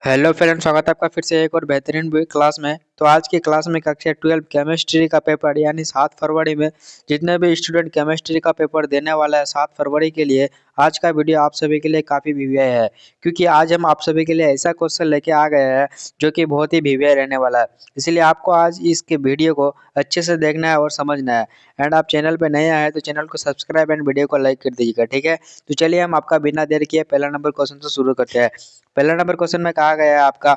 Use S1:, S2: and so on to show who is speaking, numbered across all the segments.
S1: Hello friends, स्वागत है आपका फिर से एक और बेहतरीन क्लास में। तो आज की क्लास में कक्षा 12 केमिस्ट्री का पेपर यानी 7 फरवरी में जितने भी स्टूडेंट केमिस्ट्री का पेपर देने वाला है 7 फरवरी के लिए, आज का वीडियो आप सभी के लिए काफ़ी वीवीआई है। क्योंकि आज हम आप सभी के लिए ऐसा क्वेश्चन लेके आ गए हैं जो कि बहुत ही वीवीआई रहने वाला है। इसलिए आपको आज इसके वीडियो को अच्छे से देखना है और समझना है। एंड आप चैनल पर नए आए हैं तो चैनल को सब्सक्राइब एंड वीडियो को लाइक कर दीजिएगा, ठीक है। तो चलिए हम आपका बिना देर किए पहला नंबर क्वेश्चन से शुरू करते हैं। पहला नंबर क्वेश्चन में कहा गया है आपका,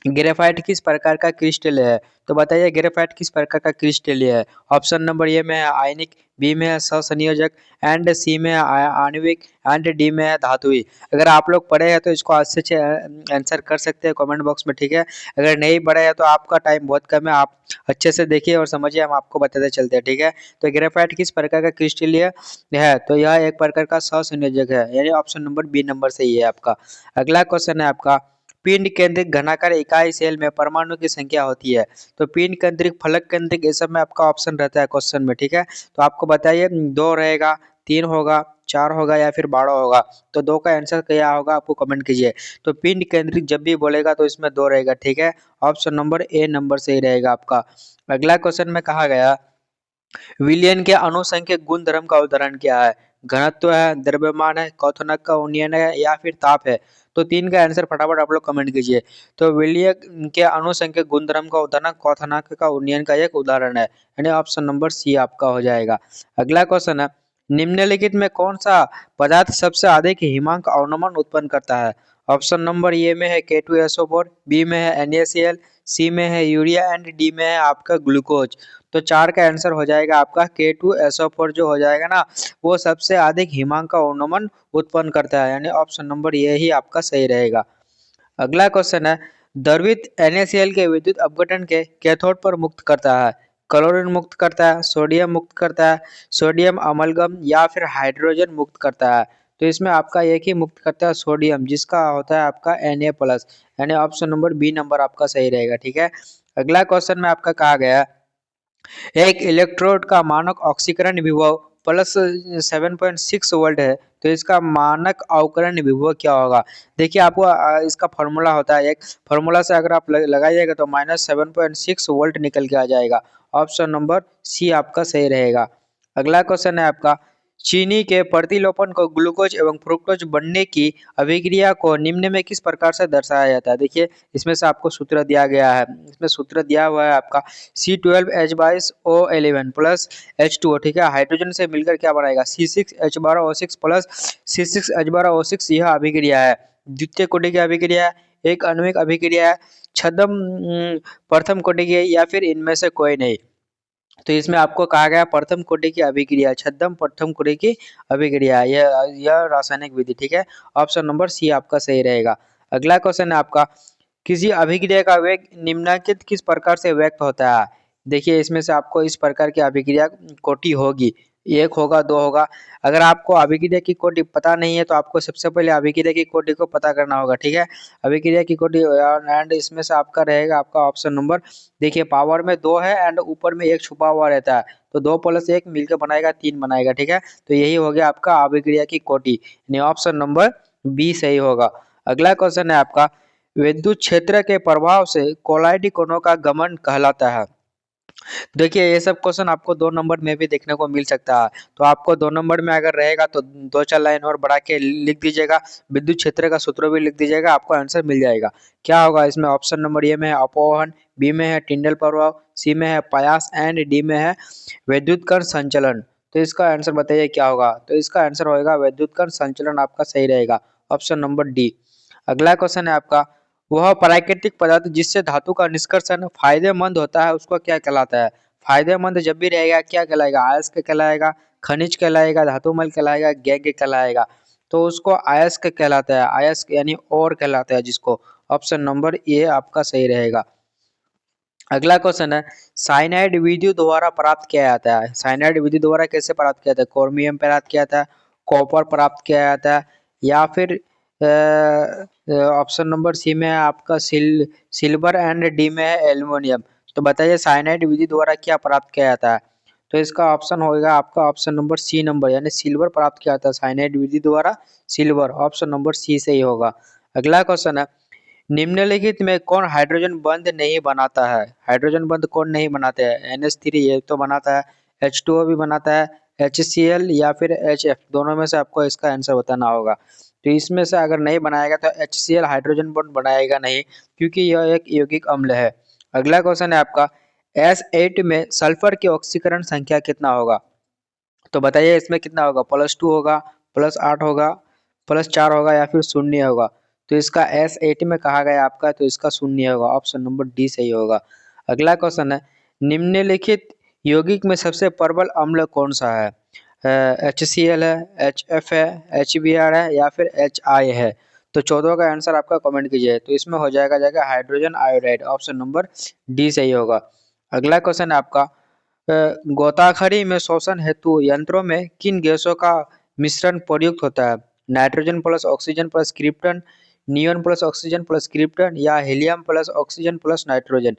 S1: ग्रेफाइट किस प्रकार का क्रिस्टल है। तो बताइए ग्रेफाइट किस प्रकार का क्रिस्टल है। ऑप्शन नंबर ए में है आयनिक, बी में है सहसंयोजक, एंड सी में है आणविक, एंड डी में है धातुई। अगर आप लोग पढ़े हैं तो इसको अच्छे से आंसर कर सकते हैं कमेंट बॉक्स में, ठीक है। अगर नहीं पढ़े हैं तो आपका टाइम बहुत कम है, आप अच्छे से देखिए और समझिए, हम आपको बताते चलते हैं, ठीक है। तो ग्रेफाइट किस प्रकार का क्रिस्टल है, तो यह एक प्रकार का सहसंयोजक है, यानी ऑप्शन नंबर बी नंबर सही है आपका। अगला क्वेश्चन है आपका, पिंड केंद्रित घनाकार इकाई सेल में परमाणु की संख्या होती है। तो पिंड केंद्रित, फलक केंद्रित, ये सब में आपका ऑप्शन रहता है क्वेश्चन में, ठीक है। तो आपको बताइए 2 रहेगा, 3 होगा, 4 होगा या फिर 12 होगा। तो 2 का आंसर क्या होगा आपको कमेंट कीजिए। तो पिंड केंद्रित जब भी बोलेगा तो इसमें 2 रहेगा, ठीक है। ऑप्शन नंबर ए नंबर सही रहेगा आपका। अगला क्वेश्चन में कहा गया, विलयन के अनुसंख्यक गुण धर्म का उदाहरण क्या है। घनत्व है, द्रव्यमान है, क्वथनांक का उन्नयन है या फिर ताप है। तो 3 का आंसर फटाफट आप लोग कमेंट कीजिए। तो विलयन के अनुसंख्यक गुण धर्म का उदाहरण क्वथनांक का उन्नयन का एक उदाहरण है, यानी ऑप्शन नंबर सी आपका हो जाएगा। अगला क्वेश्चन है, निम्नलिखित में कौन सा पदार्थ सबसे अधिक हिमांक अवनमन उत्पन्न करता है। ऑप्शन नंबर ए में है K2SO4, बी में है NaCl, सी में है यूरिया, एंड डी में है आपका ग्लूकोज। तो 4 का आंसर हो जाएगा आपका K2SO4 जो हो जाएगा ना, वो सबसे अधिक हिमांक का अवनमन उत्पन्न करता है, यानी ऑप्शन नंबर ये ही आपका सही रहेगा। अगला क्वेश्चन है, द्रवित NaCl के विद्युत अपघटन के कैथोड पर मुक्त करता है। क्लोरीन मुक्त करता है, सोडियम मुक्त करता है, सोडियम अमलगम या फिर हाइड्रोजन मुक्त करता है। तो इसमें आपका एक ही मुक्त करता है, सोडियम, जिसका होता है आपका Na+, यानी ऑप्शन नंबर बी नंबर आपका सही रहेगा, ठीक है। अगला क्वेश्चन में आपका कहा गया, एक इलेक्ट्रोड का मानक ऑक्सीकरण विभव प्लस 7.6 वोल्ट है, तो इसका मानक अवकरण विभव क्या होगा। देखिए आपको इसका फॉर्मूला होता है, एक फॉर्मूला से अगर आप लगाइएगा तो -7.6 वोल्ट निकल के आ जाएगा। ऑप्शन नंबर सी आपका सही रहेगा। अगला क्वेश्चन है आपका, चीनी के प्रतिलोपन को ग्लूकोज एवं फ्रुक्टोज बनने की अभिक्रिया को निम्न में किस प्रकार से दर्शाया जाता है। देखिए इसमें से आपको सूत्र दिया गया है, इसमें सूत्र दिया हुआ है आपका C12H22O11 प्लस H2O, ठीक है। हाइड्रोजन से मिलकर क्या बनाएगा, C6H12O6 प्लस C6H12O6, यह अभिक्रिया है, द्वितीय कोटि की अभिक्रिया है, एक आणविक अभिक्रिया है, छद्म प्रथम कोटि की, या फिर इनमें से कोई नहीं। तो इसमें आपको कहा गया प्रथम कोटि की अभिक्रिया, छद्म प्रथम कोटि की अभिक्रिया, यह रासायनिक विधि, ठीक है। ऑप्शन नंबर सी आपका सही रहेगा। अगला क्वेश्चन है आपका, किसी अभिक्रिया का वेग निम्नलिखित किस प्रकार से व्यक्त होता है। देखिए इसमें से आपको इस प्रकार की अभिक्रिया कोटि होगी, एक होगा, दो होगा। अगर आपको अभिक्रिया की कोटि पता नहीं है तो आपको सबसे पहले अभिक्रिया की कोटि को पता करना होगा, ठीक है। अभिक्रिया की कोटि, एंड इसमें से आपका रहेगा आपका ऑप्शन नंबर, देखिए पावर में 2 है एंड ऊपर में एक छुपा हुआ रहता है, तो 2 + 1 मिलकर बनाएगा 3 बनाएगा, ठीक है। तो यही हो गया आपका अभिक्रिया की कोटि, यानी ऑप्शन नंबर बी सही होगा। अगला क्वेश्चन है आपका, विद्युत क्षेत्र के प्रभाव से कोलाइड कोनों का गमन कहलाता है। देखिए ये सब क्वेश्चन आपको 2 नंबर में भी देखने को मिल सकता है, तो आपको 2 नंबर में अगर रहेगा तो 2-4 लाइन और बढ़ा के लिख दीजिएगा, विद्युत क्षेत्र का सूत्र भी लिख दीजिएगा, आपको आंसर मिल जाएगा। क्या होगा इसमें, ऑप्शन नंबर ए में है अपवहन, बी में है टिंडल प्रभाव, सी में है पायास, एंड डी में है विद्युत कण संचलन। तो इसका आंसर बताइए क्या होगा। तो इसका आंसर होगा विद्युत कण संचलन, आपका सही रहेगा, ऑप्शन नंबर डी। अगला क्वेश्चन है आपका, वह प्राकृतिक पदार्थ जिससे धातु का निष्कर्षण फायदेमंद होता है उसको क्या कहलाता है। फायदेमंद जब भी रहेगा क्या कहलाएगा, अयस्क कहलाएगा, खनिज कहलाएगा, धातुमल कहलाएगा, गैंग कहलाएगा। तो उसको अयस्क कहलाता है, अयस्क यानी और कहलाता है जिसको, ऑप्शन नंबर ए आपका सही रहेगा। अगला क्वेश्चन है, साइनाइड विधि द्वारा प्राप्त किया जाता है। साइनाइड विधि द्वारा कैसे प्राप्त किया जाता है, क्रोमियम प्राप्त किया जाता है, कॉपर प्राप्त किया जाता है, या फिर ऑप्शन नंबर सी में है आपका सिल्वर, एंड डी में है एल्युमिनियम। तो बताइए साइनाइड विधि द्वारा क्या प्राप्त किया जाता है। तो इसका ऑप्शन होगा आपका ऑप्शन नंबर सी नंबर, यानी सिल्वर प्राप्त किया जाता है साइनाइड विधि द्वारा, सिल्वर, ऑप्शन नंबर सी से ही होगा। अगला क्वेश्चन है, निम्नलिखित में कौन हाइड्रोजन बंध नहीं बनाता है? हाइड्रोजन बंध कौन नहीं बनाते हैं? NH3 ये तो बनाता है, H2O भी बनाता है, HCl या फिर HF, दोनों में से आपको इसका आंसर बताना होगा। तो इसमें से अगर नहीं बनाएगा तो HCl हाइड्रोजन बॉन्ड बनाएगा नहीं, क्योंकि यह एक यौगिक अम्ल है। अगला क्वेश्चन है आपका, S8 में सल्फर की ऑक्सीकरण संख्या कितना होगा? तो बताइए इसमें कितना होगा? +2 होगा, +8 होगा, +4 होगा या फिर शून्य होगा? तो इसका S8 में कहा गया आपका, तो इसका शून्य होगा, ऑप्शन नंबर डी सही होगा। अगला क्वेश्चन है, निम्नलिखित यौगिक में सबसे प्रबल अम्ल कौन सा है? HCl है, HF है, HBr है या फिर HI है? तो 14 का आंसर आपका कमेंट कीजिए। तो इसमें हो जाएगा hydrogen iodide, option number D सही होगा। अगला क्वेश्चन है आपका, गोताखोरी में शोषण हेतु यंत्रों में किन गैसों का मिश्रण प्रयुक्त होता है? Nitrogen plus oxygen plus krypton, neon plus oxygen plus krypton या helium plus oxygen plus nitrogen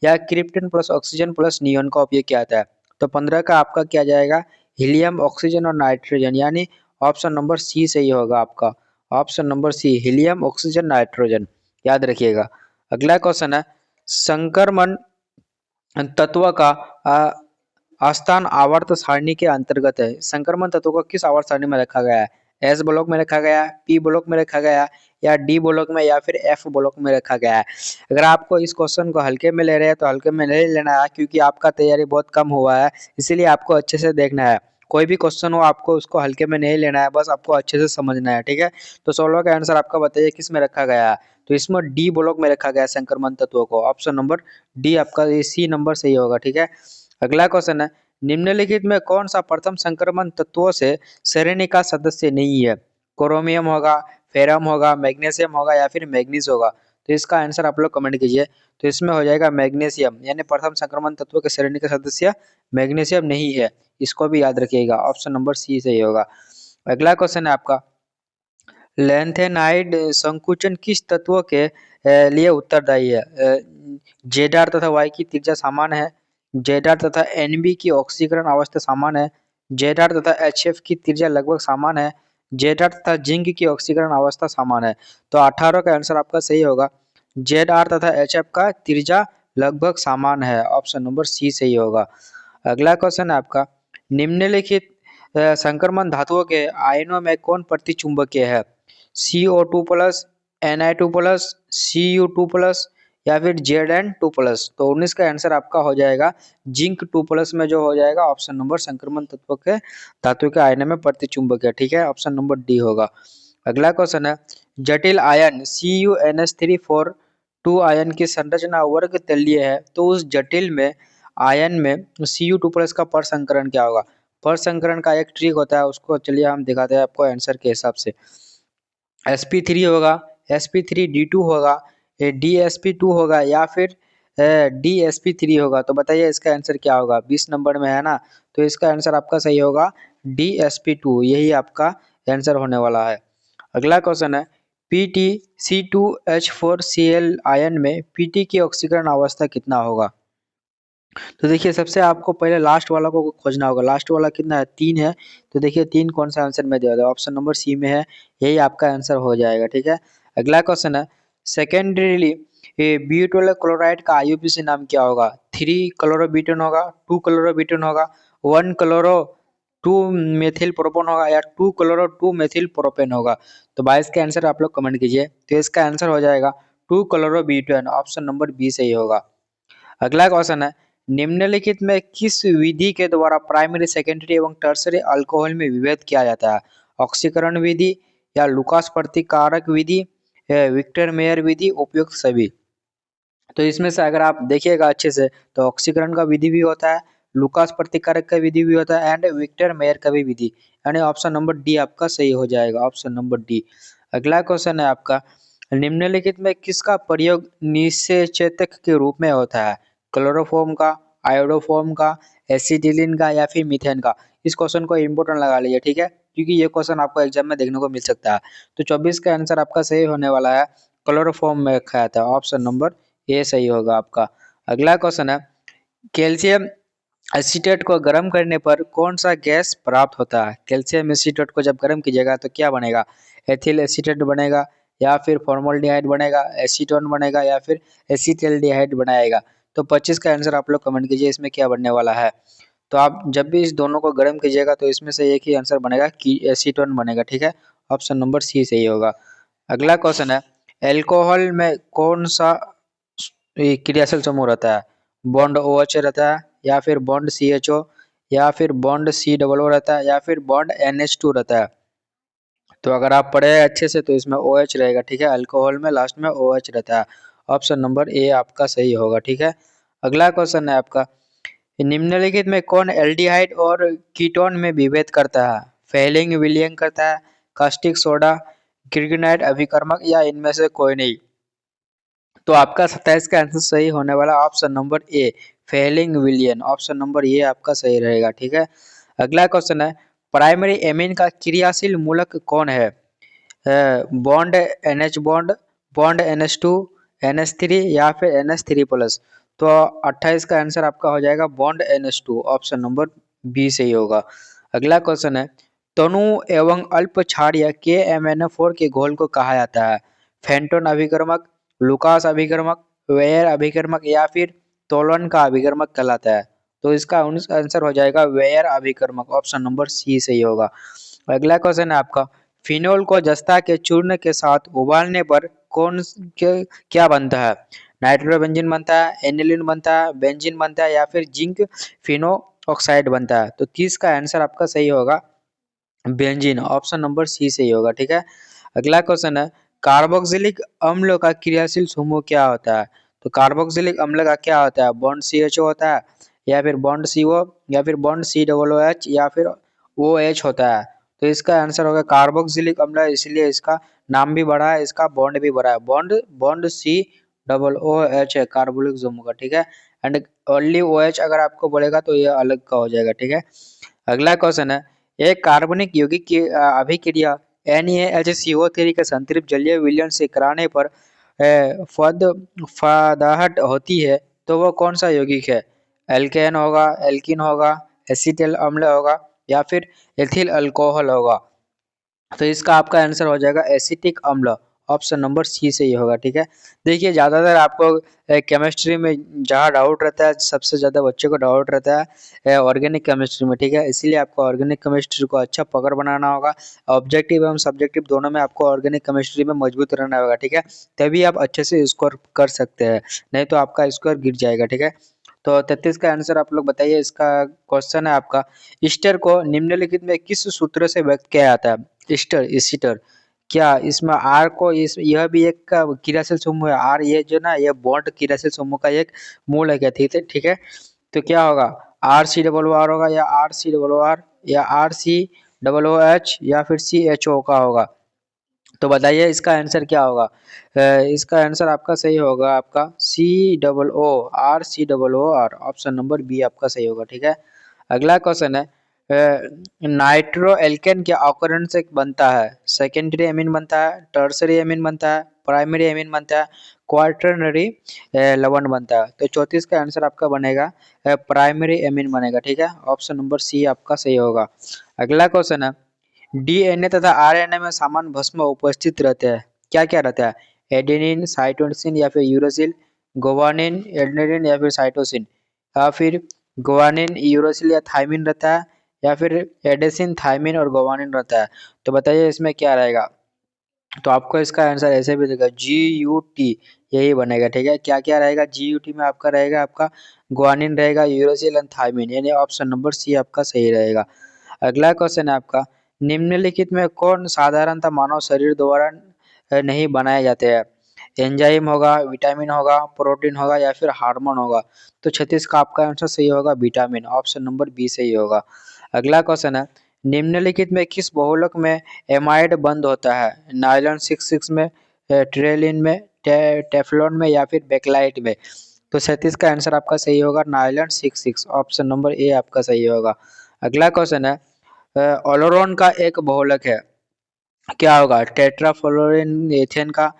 S1: या krypton plus oxygen plus neon का उपयोग किया जाता है? तो 15 का आपका क्या जाएगा? हीलियम, ऑक्सीजन और नाइट्रोजन, यानी ऑप्शन नंबर सी सही होगा आपका। Option number C, helium, oxygen, nitrogen, याद रखिएगा। अगला क्वेश्चन है, संक्रमण तत्व का स्थान आवर्त सारणी के अंतर्गत है। संक्रमण तत्व को किस आवर्त सारणी में रखा गया है? एस ब्लॉक में रखा गया है, पी ब्लॉक में रखा गया है या डी ब्लॉक में या फिर एफ ब्लॉक में रखा गया है? अगर आपको इस क्वेश्चन को हल्के में ले रहे हैं तो हल्के में नहीं लेना है, क्योंकि आपका तैयारी बहुत कम हुआ है, इसीलिए आपको अच्छे से देखना है। कोई भी क्वेश्चन हो आपको उसको हल्के में नहीं लेना है, बस आपको अच्छे से समझना है, ठीक है। तो 16 का आंसर आपका बताइए किस में रखा गया है? तो इसमें डी ब्लॉक में रखा गया है संक्रमण तत्वों को, ऑप्शन नंबर डी आपका सी नंबर सही होगा, ठीक है। अगला क्वेश्चन है, निम्नलिखित में कौन सा प्रथम संक्रमण तत्वों से श्रेणी का सदस्य नहीं है? क्रोमियम होगा, फेरम होगा, मैग्नीशियम होगा या फिर मैग्नीज होगा? तो इसका आंसर आप लोग कमेंट कीजिए। तो इसमें हो जाएगा मैग्नीशियम, यानी प्रथम संक्रमण तत्व के श्रेणी का सदस्य मैग्नीशियम नहीं है, इसको भी याद रखिएगा, ऑप्शन नंबर सी सही होगा। अगला क्वेश्चन है आपका, लैंथेनाइड संकुचन किस तत्व के लिए उत्तरदायी है? जेडार तथा वाई की त्रिज्या समान है, जेडार तथा एनबी की ऑक्सीकरण अवस्था समान है, जेडार तथा एचएफ की त्रिज्या लगभग समान है, जेडार तथा जिंक की ऑक्सीकरण अवस्था समान है। तो 18 का आंसर आपका सही होगा, जेडार तथा एचएफ का त्रिज्या लगभग समान है, ऑप्शन नंबर सी सही होगा। अगला क्वेश्चन है आपका, निम्नलिखित संक्रमण धातुओं के आयनों में कौन प्रतिचुंबकीय है? CO2 plus, Na2 plus, Cu2 plus या फिर Zn2 प्लस? तो 19 का आंसर आपका हो जाएगा जिंक 2 प्लस में जो हो जाएगा ऑप्शन नंबर संक्रमण तत्व के धातु के आयन में प्रतिचुंबक है, ठीक है, ऑप्शन नंबर डी होगा। अगला क्वेश्चन है, जटिल आयन CuNH3 2 आयन की संरचना वर्ग तलीय है, तो उस जटिल में आयन में Cu2 प्लस का परसंकरण क्या होगा? परसंकरण का एक ट्रिक होता है, उसको चलिए हम दिखाते हैं आपको आंसर के हिसाब से। sp3 होगा, sp3d2 होगा, dsp2 होगा या फिर dsp3 होगा? तो बताइए इसका आंसर क्या होगा? 20 नंबर में है ना, तो इसका आंसर आपका सही होगा dsp2, यही आपका आंसर होने वाला है। अगला क्वेश्चन है, PtC2H4Cl आयन में Pt की ऑक्सीकरण अवस्था कितना होगा? तो देखिए सबसे आपको पहले लास्ट वाला को खोजना होगा, लास्ट वाला कितना है? 3 है। तो देखिए 3 कौन सा आंसर में दिया, ऑप्शन नंबर सी में है, यही आपका आंसर हो जाएगा, ठीक है। अगला क्वेश्चन है, सेकेंडरीली ब्यूटाइल क्लोराइड का IUPAC नाम क्या होगा? 3 क्लोरोब्यूटेन होगा, 2 क्लोरोब्यूटेन होगा, 1 क्लोरो 2 मेथिल प्रोपेन होगा या 2 क्लोरो 2 मेथिल प्रोपेन होगा? तो 22 का आंसर आप लोग कमेंट कीजिए। तो इसका आंसर हो जाएगा 2 क्लोरोब्यूटेन, ऑप्शन नंबर बी सही होगा। अगला क्वेश्चन है, निम्नलिखित में किस विधि के द्वारा प्राइमरी, सेकेंडरी एवं टर्सरी अल्कोहल में विभेद किया जाता है? ऑक्सीकरण विधि या लुकास प्रतिकारक विधि, विक्टर मेयर विधि, उपयुक्त सभी? तो इसमें से अगर आप देखिएगा अच्छे से तो ऑक्सीकरण का विधि भी होता है, लुकास प्रतिकारक का विधि भी होता है एंड विक्टर मेयर का भी विधि, यानी ऑप्शन नंबर डी आपका सही हो जाएगा, ऑप्शन नंबर डी। अगला क्वेश्चन है आपका, निम्नलिखित में किसका प्रयोग निषेचक के रूप में होता है? क्लोरोफॉर्म का, आयोडोफॉर्म का, एसिटिलीन का या फिर मीथेन का? इस क्वेश्चन को इंपोर्टेंट लगा लीजिए, ठीक है, क्योंकि ये क्वेश्चन आपको एग्जाम में देखने को मिल सकता है। तो 24 का आंसर आपका सही होने वाला है, क्लोरोफॉर्म में रखा था, ऑप्शन नंबर ये सही होगा आपका। अगला क्वेश्चन है, कैल्शियम एसीटेट को गर्म करने पर कौन सा गैस प्राप्त होता है? कैल्शियम एसीटेट को जब गर्म कीजिएगा तो क्या बनेगा? एथिल एसीटेट बनेगा या फिर फॉर्मल्डिहाइड बनेगा, एसीटोन बनेगा या फिर एसीटल्डिहाइड बनाएगा। तो 25 का आंसर आप लोग कमेंट कीजिए इसमें क्या बनने वाला है। तो आप जब भी इस दोनों को गर्म कीजिएगा तो इसमें से एक ही आंसर बनेगा कि एसीटोन बनेगा, ठीक है। ऑप्शन नंबर सी सही होगा। अगला क्वेश्चन है, एल्कोहल में कौन सा क्रियाशील समूह रहता है? बॉन्ड OH रहता है या फिर बॉन्ड CHO या फिर बॉन्ड COO रहता है या फिर बॉन्ड NH2 रहता है। तो अगर आप पढ़े अच्छे से तो इसमें OH रहेगा, ठीक है। अल्कोहल में लास्ट में OH रहता है। ऑप्शन नंबर ए आपका सही होगा, ठीक है। अगला क्वेश्चन है आपका, निम्नलिखित में कौन एल्डिहाइड और कीटोन में विभेद करता है? फेलिंग विलयन करता है, कास्टिक सोडा, ग्रिगनाइट अभिकर्मक या इनमें से कोई नहीं। तो आपका 27 का आंसर सही होने वाला ऑप्शन नंबर ए फेलिंग विलियन। ऑप्शन नंबर ए आपका सही रहेगा, ठीक है। अगला क्वेश्चन है, प्राइमरी एमीन का क्रियाशील मूलक कौन है? Bond NH bond, bond NH2, NH3 या फिर NH3 प्लस। तो 28 का आंसर आपका हो जाएगा bond NH2। Option number B सही होगा। अगला क्वेश्चन है, तनु एवं अल्प क्षारीय KMnO4 के घोल को कहा जाता है? फेंटोन अभिकर्मक, लुकास अभिकर्मक, वेयर अभिकर्मक या फिर तोलन का अभिकर्मक कहलाता है। तो इसका आंसर हो जाएगा वेयर अभिकर्मक। ऑप्शन नंबर सी सही होगा। अगला क्वेश्चन है आपका, फिनोल को जस्ता के चूर्ण के साथ उबालने पर कौन क्या बनता है? नाइट्रोबेंजीन बनता है, एनिलीन बनता है, बेंजीन बनता है या फिर जिंक फिनो ऑक्साइड बनता है। तो 30 का आंसर आपका सही होगा बेंजीन। ऑप्शन नंबर सी सही होगा, ठीक है। अगला क्वेश्चन है, कार्बोक्सिलिक अम्ल का क्रियाशील समूह क्या होता है? तो कार्बोक्सिलिक अम्ल का क्या होता है? बॉन्ड CHO होता है या फिर बॉन्ड CO या फिर बॉन्ड COOH या फिर OH होता है। तो इसका आंसर होगा कार्बोक्सिलिक अम्ल, इसलिए इसका नाम भी बड़ा है, इसका बॉन्ड भी बड़ा है। बॉन्ड बॉन्ड COOH है कार्बोक्सिलिक समूह का, ठीक है। एंड ओनली OH अगर आपको बोलेगा तो ये अलग का हो जाएगा, ठीक है। अगला क्वेश्चन है, एक कार्बनिक यौगिक की अभिक्रिया NaHCO3 के संतृप्त जलीय विलयन से कराने पर फदाहट होती है, तो वो कौन सा यौगिक है? एल्केन होगा, एल्किन होगा, एसिटिल अम्ल होगा या फिर एथिल अल्कोहल होगा। तो इसका आपका आंसर हो जाएगा एसिटिक अम्ल। ऑप्शन नंबर सी से ही होगा, ठीक है। देखिए ज़्यादातर आपको केमिस्ट्री में जहाँ डाउट रहता है, सबसे ज़्यादा बच्चे को डाउट रहता है ऑर्गेनिक केमिस्ट्री में, ठीक है। इसीलिए आपको ऑर्गेनिक केमिस्ट्री को अच्छा पकड़ बनाना होगा। ऑब्जेक्टिव एवं सब्जेक्टिव दोनों में आपको ऑर्गेनिक केमिस्ट्री में मजबूत रहना होगा, ठीक है। तभी आप अच्छे से स्कोर कर सकते हैं, नहीं तो आपका स्कोर गिर जाएगा, ठीक है। तो 33 का आंसर आप लोग बताइए। इसका क्वेश्चन है आपका, ईस्टर को निम्नलिखित में किस सूत्र से व्यक्त किया जाता है? ईस्टर ईस्टर, क्या इसमें आर को इस यह भी एक का क्रियाशील समूह है। आर ये जो ना ये बॉन्ड क्रियाशील समूह का एक मूल है क्या? ठीक है, ठीक है। तो क्या होगा? RCOO होगा या RCOO या RCOOH या फिर CHO का होगा। तो बताइए इसका आंसर क्या होगा? इसका आंसर आपका सही होगा आपका COO RCOOR। Option number B आपका सही होगा, ठीक है। अगला क्वेश्चन है, नाइट्रो एल्केन के अवकरण से बनता है? सेकेंडरी एमीन बनता है, टर्सरी एमीन बनता है, प्राइमरी एमीन बनता है, क्वार्टरनरी लवण बनता है। तो 34 का आंसर आपका बनेगा प्राइमरी एमीन बनेगा, ठीक है। ऑप्शन नंबर सी आपका सही होगा। अगला क्वेश्चन है, DNA तथा RNA में समान भस्म उपस्थित रहते हैं, क्या क्या रहता है? एडेनिन, साइटोसिन या फिर यूरोसिल, गुवानिन, एडेनिन या फिर साइटोसिन या फिर गुवानिन, यूरोसिल या थाइमिन रहता है या फिर एडेसिन, थाइमिन और गुवानिन रहता है। तो बताइए इसमें क्या रहेगा? तो आपको इसका आंसर ऐसे भी देगा GUT, यही बनेगा, ठीक है। क्या क्या रहेगा GUT में? आपका रहेगा आपका गुआनिन रहेगा, यूरोसिल एंड थाइमिन, यानी ऑप्शन नंबर सी आपका सही रहेगा। अगला क्वेश्चन है आपका, निम्नलिखित में कौन साधारणतः मानव शरीर द्वारा नहीं बनाए जाते हैं? एंजाइम होगा, विटामिन होगा, प्रोटीन होगा या फिर हार्मोन होगा। तो 36 का आपका आंसर सही होगा विटामिन। ऑप्शन नंबर बी सही होगा। अगला क्वेश्चन है, निम्नलिखित में किस बहुलक में एमाइड बंद होता है? नायलॉन 66 में, ट्रेलिन में, टेफ्लॉन में या फिर बेकलाइट में। तो 37 का आंसर आपका सही होगा नायलॉन 66। ऑप्शन नंबर ए आपका सही होगा। अगला क्वेश्चन है, ओलोरोन का एक बहुलक है, क्या होगा? टेट्राफ्लोरोन एथेन का,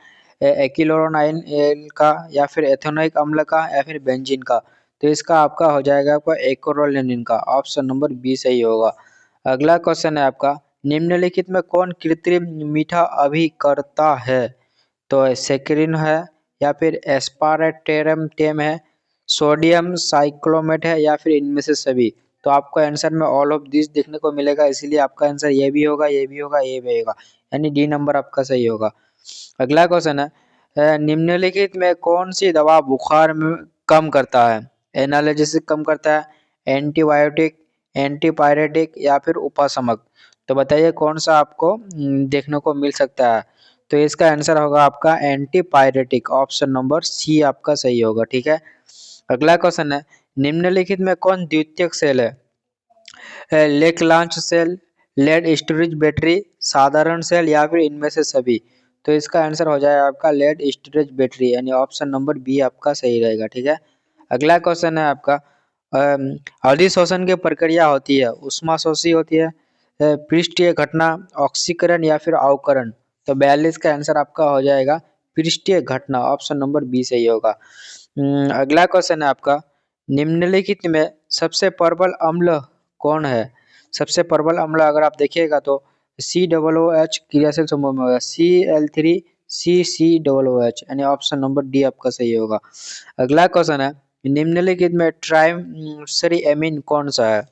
S1: एकिलोरोनाइन एल का या फिर एथेनोइक अम्ल का या फिर बेंजीन का। तो इसका आपका हो जाएगा आपका एक्रोलेनिन का। ऑप्शन नंबर बी सही होगा। अगला क्वेश्चन है आपका, निम्नलिखित में कौन कृत्रिम मीठा अभिकर्ता है? तो सेक्रिन है या फिर एस्पार्टेरम टेम है, सोडियम साइक्लोमेट है या फिर इनमें से सभी। तो आपको आंसर में ऑल ऑफ दिस देखने को मिलेगा, इसीलिए आपका आंसर ये भी होगा, ये भी होगा, ये भी होगा, यानी डी नंबर आपका सही होगा। अगला क्वेश्चन है निम्नलिखित में कौन सी दवा बुखार में कम करता है? एनाल्जेसिक कम करता है, एंटीबायोटिक, एंटीपायरेटिक या फिर उपाशमक। तो बताइए कौन सा आपको देखने को मिल सकता है? तो इसका आंसर होगा आपका एंटीपायरेटिक, ऑप्शन नंबर सी आपका सही होगा। ठीक है, अगला क्वेश्चन है निम्नलिखित में कौन द्वितीयक सेल है? Leclanche cell, lead storage battery, साधारण सेल या फिर इनमें से सभी। तो इसका आंसर हो जाएगा आपका लेड स्टोरेज बैटरी, यानी ऑप्शन नंबर बी आपका सही रहेगा। ठीक है, अगला क्वेश्चन है आपका अधिशोषण की प्रक्रिया होती है, उष्माशोषी होती है, पृष्ठीय घटना, ऑक्सीकरण या फिर अवकरण। तो 42 का आंसर आपका हो जाएगा पृष्ठीय घटना, ऑप्शन नंबर बी सही होगा। अगला क्वेश्चन है आपका निम्नलिखित में सबसे प्रबल अम्ल कौन है? सबसे प्रबल अम्ल अगर आप देखिएगा तो COOH क्रियाशील समूह में होगा, Cl3CCOOH, यानी ऑप्शन नंबर डी आपका सही होगा। अगला क्वेश्चन है निम्नलिखित में ट्राइमसरी एमीन कौन सा है?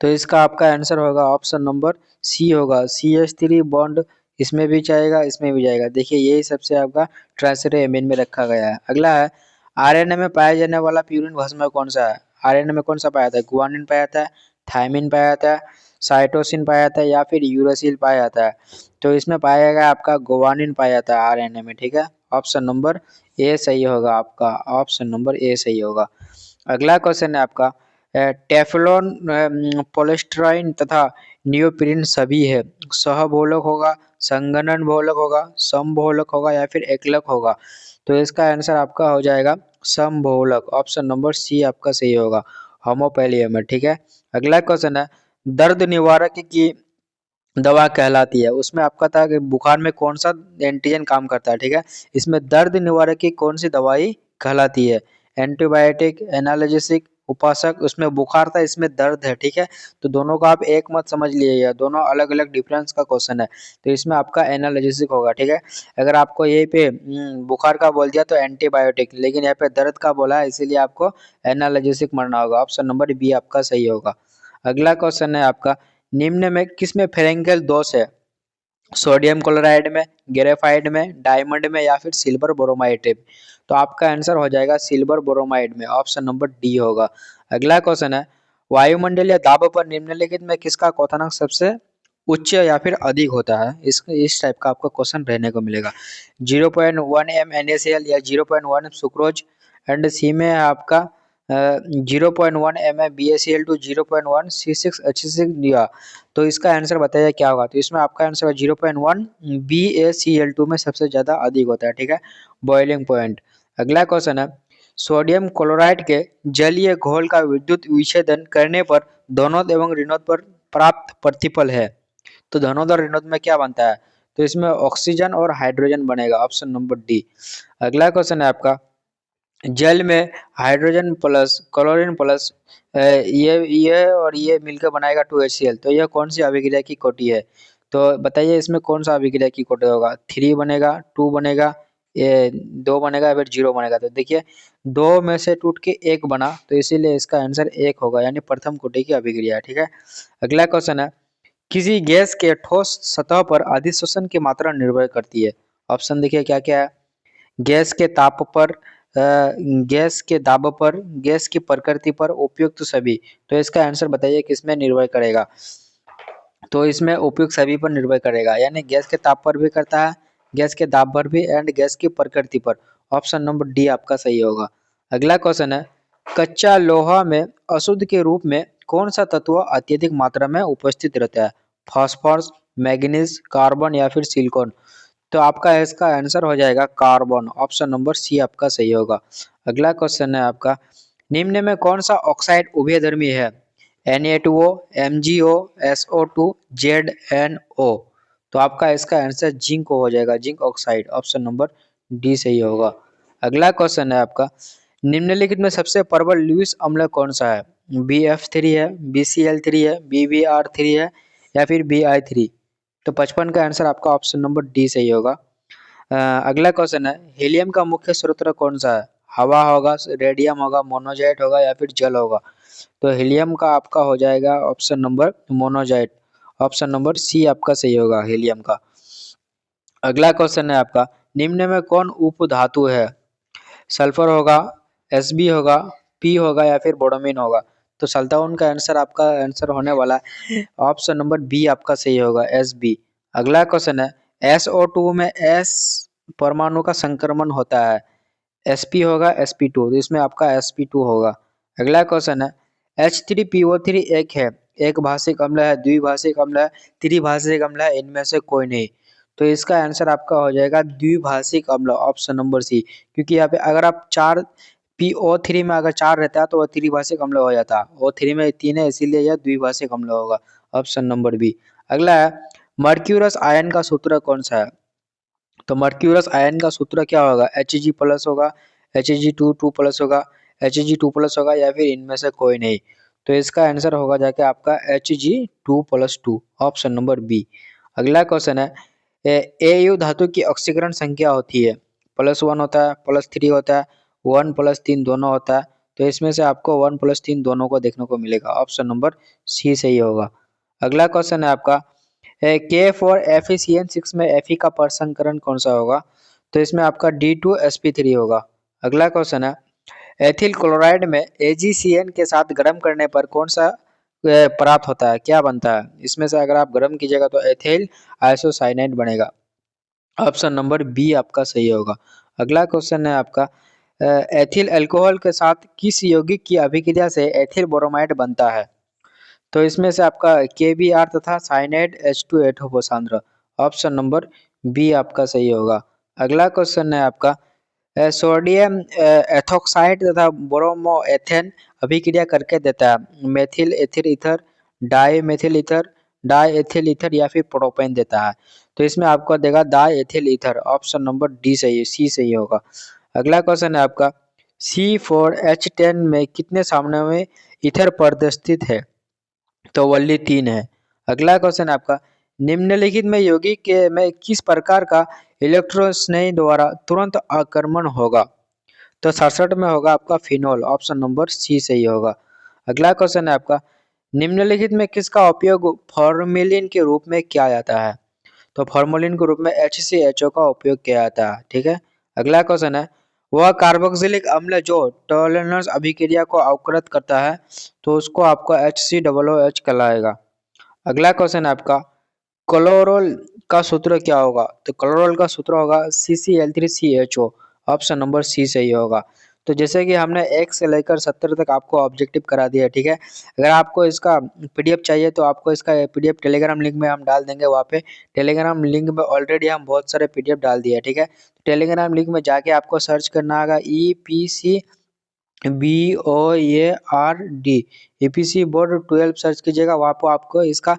S1: तो इसका आपका आंसर होगा ऑप्शन नंबर सी होगा, CH3 बॉन्ड इसमें भी जाएगा, इसमें भी जाएगा। देखिए यही सबसे आपका ट्राइमसरी एमीन में रखा गया है। अगला है आरएनए में पाया जाने वाला प्यूरिन भस्म कौन सा है? आरएनए में कौन सा पाया जाता है? गुआनिन पाया जाता है, थायमिन पाया जाता है, साइटोसिन पाया जाता है या फिर यूरासिल पाया जाता है। तो इसमें पाया जाएगा आपका गुआनिन पाया जाता है आरएनए में। ठीक है, ऑप्शन नंबर ए सही होगा आपका, ऑप्शन नंबर ए सही होगा। अगला क्वेश्चन है आपका टेफ्लॉन, पॉलीस्टाइन तथा नियोप्रीन सभी है, सहबोलक होगा, संगनन बहुलक होगा, समबहुलक होगा या फिर एकलक होगा। तो इसका आंसर आपका हो जाएगा समबहुलक, ऑप्शन नंबर सी आपका सही होगा, होमोपैलियम है। ठीक है, अगला क्वेश्चन है दर्द निवारक की दवा कहलाती है, उसमें आपका था कि बुखार में कौन सा एंटीजन काम करता है। ठीक है, इसमें दर्द निवारक की कौन सी दवाई कहलाती है? एंटीबायोटिक, एनाल्जेसिक, उपासक। उसमें बुखार था, इसमें दर्द है। ठीक है, तो दोनों का आप एक मत समझ लीजिएगा, दोनों अलग अलग डिफरेंस का क्वेश्चन है। तो इसमें आपका एनाल्जेसिक होगा। ठीक है, अगर आपको यही पे बुखार का बोल दिया तो एंटीबायोटिक, लेकिन यहाँ पे दर्द का बोला है इसीलिए आपको एनाल्जेसिक मानना होगा, ऑप्शन नंबर बी आपका सही होगा। अगला क्वेश्चन है आपका निम्न में किसमें फ्रेंकेल दोष है? सोडियम क्लोराइड में, ग्रेफाइट में, डायमंड में या फिर सिल्वर ब्रोमाइड में। तो आपका आंसर हो जाएगा सिल्वर ब्रोमाइड में, ऑप्शन नंबर डी होगा। अगला क्वेश्चन है वायुमंडलीय दाब पर निम्नलिखित में किसका क्वथनांक सबसे उच्च या फिर अधिक होता है? इस टाइप का आपका क्वेश्चन रहने को मिलेगा। 0.1 m NaCl या 0.1 सुक्रोज, एंड सी में है आपका 0.1 mm BaCl2, 0.1 C6H6 दिया। तो इसका आंसर बताइए क्या होगा? तो इसमें आपका आंसर 0.1 BaCl2 में सबसे ज्यादा अधिक होता है। ठीक है, बॉइलिंग पॉइंट। अगला क्वेश्चन है सोडियम क्लोराइड के जलीय घोल का विद्युत विच्छेदन करने पर धनोद एवं ऋणोद पर प्राप्त प्रतिफल है। तो धनोद और ऋणोद में क्या बनता है? तो इसमें ऑक्सीजन और हाइड्रोजन बनेगा, ऑप्शन नंबर डी। अगला क्वेश्चन है आपका जल में हाइड्रोजन प्लस क्लोरीन प्लस ये और ये मिलकर बनाएगा 2HCl। तो यह कौन सी अभिक्रिया की कोटि है? तो बताइए इसमें कौन सा अभिक्रिया की कोटि होगा? 3 बनेगा, 2 बनेगा, ये 2 बनेगा या फिर 0 बनेगा? तो देखिए 2 में से टूट के 1 बना, तो इसीलिए इसका आंसर 1 होगा, यानी प्रथम कोटि की अभिक्रिया। ठीक है, अगला क्वेश्चन है किसी गैस के ठोस सतह पर अधिशोषण की मात्रा निर्भर करती है। ऑप्शन देखिए क्या क्या है? गैस के ताप पर, गैस के दाब पर, गैस की प्रकृति पर, उपयुक्त सभी। तो इसका आंसर बताइए किसमें निर्भर करेगा? तो इसमें उपयुक्त सभी पर निर्भर करेगा, यानी गैस के ताप पर भी करता है, गैस के दाब पर भी, एंड गैस की प्रकृति पर। ऑप्शन नंबर डी आपका सही होगा। अगला क्वेश्चन है कच्चा लोहा में अशुद्ध के रूप में कौन सा तत्व अत्यधिक मात्रा में उपस्थित रहता है? फास्फोरस, मैग्नीज, कार्बन या फिर सिलिकॉन। तो आपका इसका आंसर हो जाएगा कार्बन, ऑप्शन नंबर सी आपका सही होगा। अगला क्वेश्चन है आपका निम्न में कौन सा ऑक्साइड उभयधर्मी है? Na2O, MgO, SO2, ZnO। तो आपका इसका आंसर जिंक हो जाएगा, zinc oxide, option number D सही होगा। अगला क्वेश्चन है आपका निम्नलिखित में सबसे प्रबल लुईस अम्ल कौन सा है? BF3 है, BCl3 है, BBr3 है या फिर BI3। तो 55 का आंसर आपका ऑप्शन नंबर डी सही होगा। अगला क्वेश्चन है, हीलियम का मुख्य स्रोत कौन सा है? हवा होगा, रेडियम होगा, मोनोजाइट होगा या फिर जल होगा? तो हीलियम का आपका हो जाएगा option number monazite. Option number C आपका सही होगा हीलियम का। अगला क्वेश्चन है आपका, निम्न में कौन उप धातु है? सल्फर होगा, एसबी होगा, पी होगा या फिर बोरोमीन होगा? तो सल्फाउन का आंसर आपका आंसर होने वाला है ऑप्शन नंबर बी आपका सही होगा एसबी। अगला क्वेश्चन है, SO2 में एस परमाणु का संक्रमण होता है, sp होगा sp2, तो इसमें आपका sp2 होगा। अगला क्वेश्चन है, H3PO3 एक भाषिक अम्ल है, द्विभाषिक अम्ल है, त्रिभाषिक अम्ल है, इनमें से कोई नहीं? तो इसका आंसर आपका हो जाएगा द्विभाषिक अम्ल ऑप्शन नंबर सी, क्योंकि यहाँ पे अगर आप चार PO3 में अगर चार रहता है तो वह त्रिभाषिक अम्ल हो जाता, O3 में तीन है इसीलिए यह द्विभाषिक अम्ल होगा ऑप्शन नंबर बी। अगला है, मर्क्यूरस आयन का सूत्र कौन सा है? तो मर्क्यूरस आयन का सूत्र क्या होगा? Hg प्लस होगा, Hg2 2 प्लस होगा, Hg2 प्लस होगा या फिर इनमें से कोई नहीं? तो इसका आंसर होगा जाके आपका Hg2+2 ऑप्शन नंबर बी। अगला क्वेश्चन है, Au धातु की ऑक्सीकरण संख्या होती है, +1 होता है, +3 होता है, 1+3 दोनों होता है? तो इसमें से आपको 1+3 दोनों को देखने को मिलेगा, ऑप्शन नंबर सी सही होगा। अगला क्वेश्चन है आपका, K4FeCN6 में Fe का प्रसंस्करण कौन सा होगा? तो इसमें आपका D2sp3 होगा। अगला क्वेश्चन है, एथिल क्लोराइड में AgCN के साथ गर्म करने पर कौन सा प्राप्त होता है, क्या बनता है? इसमें से अगर आप गर्म कीजिएगा तो एथिल आइसोसाइनाइड बनेगा, ऑप्शन नंबर बी आपका सही होगा। अगला क्वेश्चन है आपका, एथिल अल्कोहल के साथ किस यौगिक की अभिक्रिया से एथिल ब्रोमाइड बनता है? तो इसमें से आपका KBr तथा साइनाइड H2 होपोसांद्र, ऑप्शन नंबर बी आपका सही होगा। अगला क्वेश्चन है आपका, सोडियम एथोक्साइड तथा ब्रोमोएथेन अभिक्रिया करके देता है methyl ethyl ether, dimethyl ether, diethyl ether या फिर प्रोपेन देता है? तो इसमें आपको देगा diethyl ether, option number D सही है, सी सही होगा। अगला क्वेश्चन है आपका, C4H10 में कितने सामने में ईथर प्रदर्शित है? तो वल्ली 3 है। अगला क्वेश्चन आपका, निम्नलिखित में यौगिक के में किस प्रकार का इलेक्ट्रोस्नेही द्वारा तुरंत आक्रमण होगा? तो 67 में होगा आपका फिनोल, ऑप्शन नंबर सी सही होगा। अगला क्वेश्चन है आपका, निम्नलिखित में किसका उपयोग फॉर्मेलिन के रूप में किया जाता है? तो फॉर्मेलिन के रूप में HCHO का उपयोग किया जाता है, ठीक है। अगला क्वेश्चन है, वह कार्बोक्सिलिक अम्ल जो टॉलरेंस अभिक्रिया को अवकृत करता है तो उसको आपको HCOOH कहलाएगा। अगला क्वेश्चन है आपका, क्लोरोल का सूत्र क्या होगा? तो क्लोरोल का सूत्र होगा CCl3CHO, ऑप्शन नंबर सी सही होगा। तो जैसे कि हमने 1 से लेकर 70 तक आपको ऑब्जेक्टिव करा दिया, ठीक है। अगर आपको इसका PDF चाहिए तो आपको इसका PDF टेलीग्राम लिंक में हम डाल देंगे, वहाँ पे टेलीग्राम लिंक में ऑलरेडी हम बहुत सारे PDF डाल दिए, ठीक है। टेलीग्राम लिंक में जाके आपको सर्च करना होगा EPC BOARD, EPC board 12 search कीजिएगा, वहाँ पर आपको इसका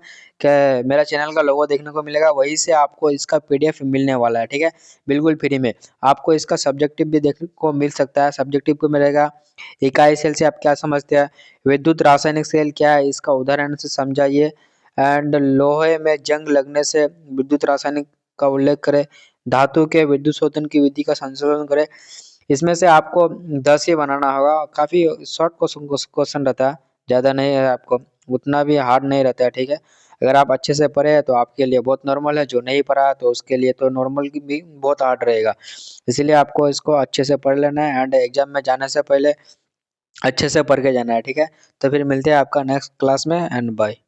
S1: मेरा चैनल का लोगो देखने को मिलेगा, वहीं से आपको इसका PDF मिलने वाला है, ठीक है, बिल्कुल फ्री में। आपको इसका सब्जेक्टिव भी देखने को मिल सकता है। सब्जेक्टिव को मिलेगा, इकाई सेल से आप क्या समझते हैं, विद्युत रासायनिक सेल क्या है इसका उदाहरण से समझाइए, एंड लोहे में जंग लगने से विद्युत रासायनिक का उल्लेख करें, धातु के विद्युत शोधन की विधि का संशोधन करें। इसमें से आपको 10 ही बनाना होगा, काफी शॉर्ट क्वेश्चन रहता है, ज्यादा नहीं है, आपको उतना भी हार्ड नहीं रहता है, ठीक है। अगर आप अच्छे से पढ़े हैं तो आपके लिए बहुत नॉर्मल है, जो नहीं पढ़ा तो उसके लिए तो नॉर्मल की भी बहुत हार्ड रहेगा। इसलिए आपको इसको अच्छे से पढ़ लेना है एंड एग्जाम में जाने से पहले अच्छे से पढ़ के जाना है, ठीक है। तो फिर मिलते हैं आपका नेक्स्ट क्लास में एंड बाय।